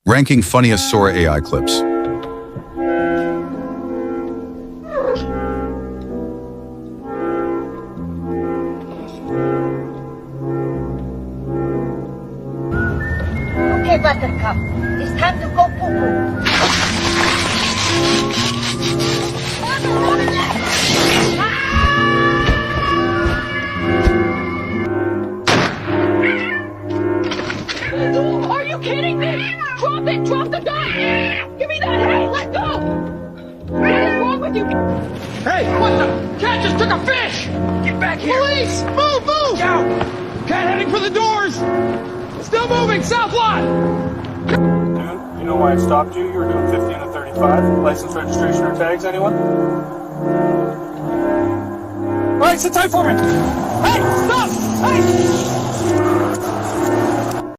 Ranking funniest Sora AI clips. Okay, Buttercup, it's time to go poo-poo. Are you kidding me? Drop it! Drop the gun! Give me that! Hey, let go! What is wrong with you? Hey, what the? Cat just took a fish! Get back here! Police! Move, move! Down! Cat heading for the doors! Still moving, south lot! Dude, you know why I stopped you? You were doing 50 and a 35. License, registration, or tags, anyone? Alright, sit tight for me! Hey, stop! Hey!